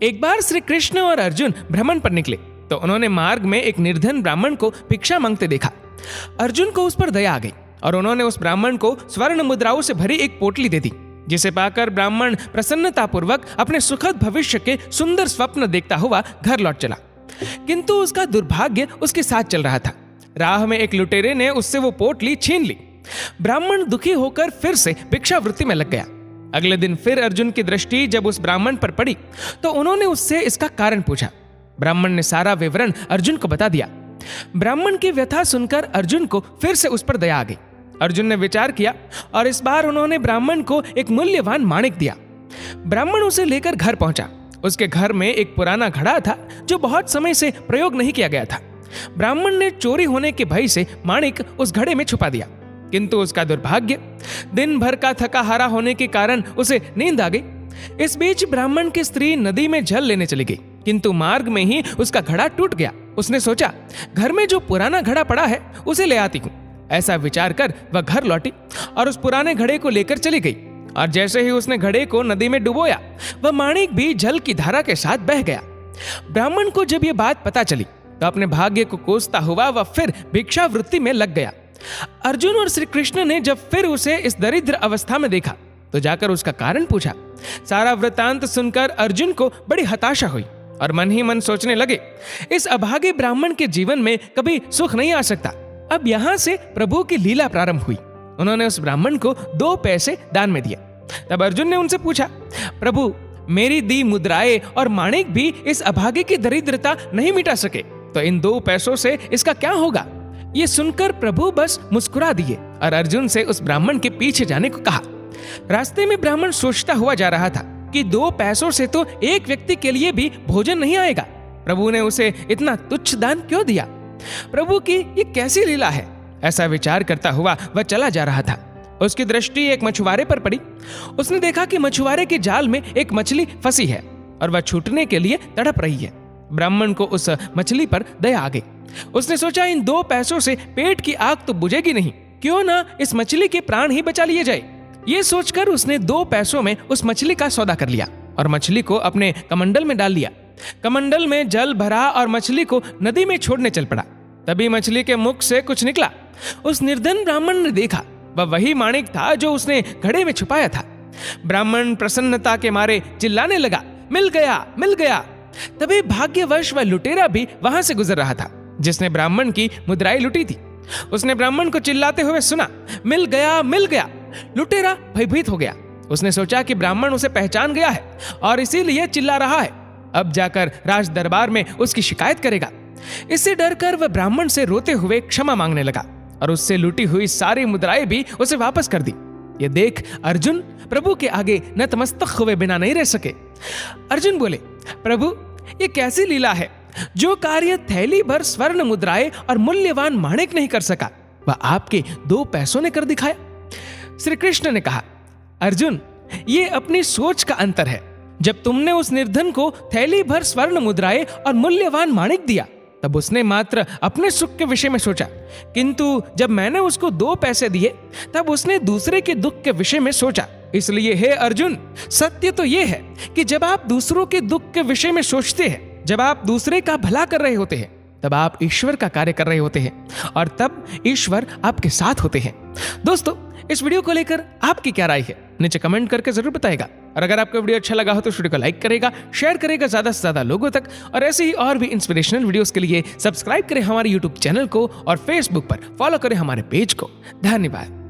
एक बार श्री कृष्ण और अर्जुन भ्रमण पर निकले तो उन्होंने मार्ग में एक निर्धन ब्राह्मण को भिक्षा मांगते देखा। अर्जुन को उस पर दया आ गई और उन्होंने उस ब्राह्मण को स्वर्ण मुद्राओं से भरी एक पोटली दे दी, जिसे पाकर ब्राह्मण प्रसन्नतापूर्वक अपने सुखद भविष्य के सुंदर स्वप्न देखता हुआ घर लौट चला। किंतु उसका दुर्भाग्य उसके साथ चल रहा था। राह में एक लुटेरे ने उससे वो पोटली छीन ली। ब्राह्मण दुखी होकर फिर से भिक्षावृत्ति में लग गया। अगले दिन फिर अर्जुन की दृष्टि जब उस ब्राह्मण पर पड़ी तो उन्होंने उससे इसका कारण पूछा। ब्राह्मण ने सारा विवरण अर्जुन को बता दिया। ब्राह्मण की व्यथा सुनकर अर्जुन को फिर से उस पर दया आ गई। अर्जुन ने विचार किया और इस बार उन्होंने ब्राह्मण को एक मूल्यवान माणिक दिया। ब्राह्मण उसे लेकर घर पहुंचा। उसके घर में एक पुराना घड़ा था जो बहुत समय से प्रयोग नहीं किया गया था। ब्राह्मण ने चोरी होने के भय से माणिक उस घड़े में छुपा दिया, किंतु उसका दुर्भाग्य, दिन भर का थका हारा होने के कारण उसे नींद आ गई। इस बीच ब्राह्मण की स्त्री नदी में जल लेने चली गई, किंतु मार्ग में ही उसका घड़ा टूट गया। उसने सोचा, घर में जो पुराना घड़ा पड़ा है उसे ले आती हूँ। ऐसा विचार कर वह घर लौटी और उस पुराने घड़े को लेकर चली गई। और जैसे ही उसने घड़े को नदी में डुबोया, वह माणिक भी जल की धारा के साथ बह गया। ब्राह्मण को जब यह बात पता चली तो अपने भाग्य को कोसता हुआ वह फिर भिक्षावृत्ति में लग गया। अर्जुन और श्री कृष्ण ने जब फिर उसे इस दरिद्र अवस्था में देखा तो जाकर उसका कारण पूछा। सारा वृतांत सुनकर अर्जुन को बड़ी हताशा हुई और मन ही मन सोचने लगे, इस अभागे ब्राह्मण के जीवन में कभी सुख नहीं आ सकता। अब यहां से प्रभु की लीला प्रारंभ हुई। उन्होंने उस ब्राह्मण को 2 पैसे दान में दिया। तब अर्जुन ने उनसे पूछा, प्रभु, मेरी दी मुद्राएं और माणिक भी इस अभागे की दरिद्रता नहीं मिटा सके, तो इन 2 पैसों से इसका क्या होगा? ये सुनकर प्रभु बस मुस्कुरा दिए और अर्जुन से उस ब्राह्मण के पीछे जाने को कहा। रास्ते में ब्राह्मण सोचता हुआ जा रहा था कि 2 पैसों से तो एक व्यक्ति के लिए भी भोजन नहीं आएगा। प्रभु ने उसे इतना तुच्छ दान क्यों दिया? प्रभु की ये कैसी लीला है? ऐसा विचार करता हुआ वह चला जा रहा था। उसकी दृष्टि एक मछुआरे पर पड़ी। उसने देखा कि मछुआरे के जाल में एक मछली फंसी है और वह छूटने के लिए तड़प रही है। ब्राह्मण को उस मछली पर दया आ गई। उसने सोचा, इन 2 पैसों से पेट की आग तो बुझेगी नहीं, क्यों ना इस मछली के प्राण ही बचा लिए जाए। ये सोचकर उसने 2 पैसों में उस मछली का सौदा कर लिया और मछली को अपने कमंडल में डाल लिया। कमंडल में जल भरा और मछली को नदी में छोड़ने चल पड़ा। तभी मछली के मुख से कुछ निकला। उस निर्धन ब्राह्मण ने देखा, वह वही माणिक था जो उसने घड़े में छुपाया था। ब्राह्मण प्रसन्नता के मारे चिल्लाने लगा, मिल गया, मिल गया। तभी भाग्यवश वह लुटेरा भी वहां से गुजर रहा था जिसने ब्राह्मण की मुद्राएं लुटी थी। उसने ब्राह्मण को चिल्लाते हुए सुना, मिल गया, मिल गया। लुटेरा भयभीत हो गया। उसने सोचा कि ब्राह्मण उसे पहचान गया है और इसीलिए चिल्ला रहा है। अब जाकर राज दरबार में उसकी शिकायत करेगा। इससे डरकर वह ब्राह्मण से रोते हुए क्षमा मांगने लगा और उससे लूटी हुई सारी मुद्राएं भी उसे वापस कर दी। ये देख अर्जुन प्रभु के आगे नतमस्तक हुए बिना नहीं रह सके। अर्जुन बोले, प्रभु, ये कैसी लीला है? जो कार्य थैली भर स्वर्ण मुद्राएं और मूल्यवान माणिक नहीं कर सका, वह आपके 2 पैसों ने कर दिखाया। श्री कृष्ण ने कहा, अर्जुन, ये अपनी सोच का अंतर है। जब तुमने उस निर्धन को थैली भर स्वर्ण मुद्राएं और मूल्यवान माणिक दिया, तब उसने मात्र अपने सुख के विषय में सोचा, किंतु जब मैंने उसको 2 पैसे दिए, तब उसने दूसरे के दुख के विषय में सोचा। इसलिए हे अर्जुन, सत्य तो यह है कि जब आप दूसरों के दुख के विषय में सोचते हैं, जब आप दूसरे का भला कर रहे होते हैं, तब आप ईश्वर का कार्य कर रहे होते हैं और तब ईश्वर आपके साथ होते हैं। दोस्तों, इस वीडियो को लेकर आपकी क्या राय है? नीचे कमेंट करके जरूर बताएगा। और अगर आपको वीडियो अच्छा लगा हो तो इस वीडियो को लाइक करेगा, शेयर करेगा ज्यादा से ज्यादा लोगों तक। और ऐसे ही और भी इंस्पिरेशनल वीडियोस के लिए सब्सक्राइब करें हमारे यूट्यूब चैनल को और फेसबुक पर फॉलो करें हमारे पेज को। धन्यवाद।